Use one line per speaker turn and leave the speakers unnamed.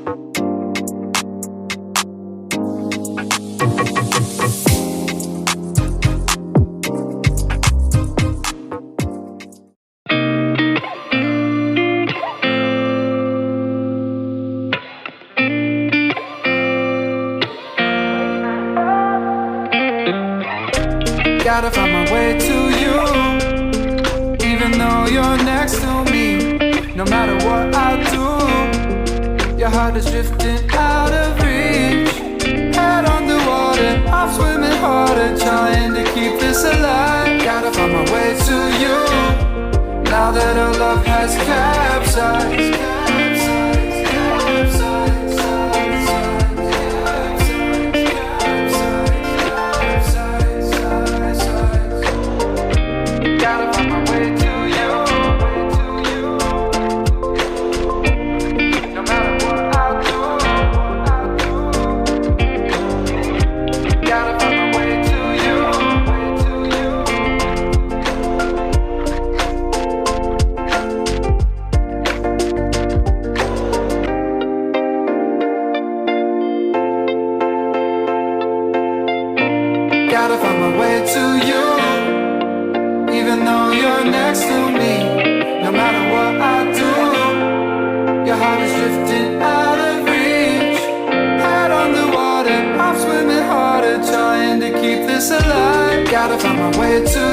Gotta find my way to you, even though you're next to me. No matter what I do, your heart is drifting out of reach. Head underwater, I'm swimming harder, trying to keep this alive. Gotta find my way to you, now that our love has capsized. Gotta find my way to you, even though you're next to me. No matter what I do, your heart is drifting out of reach. Head on the water, I'm swimming harder, trying to keep this alive. Gotta find my way to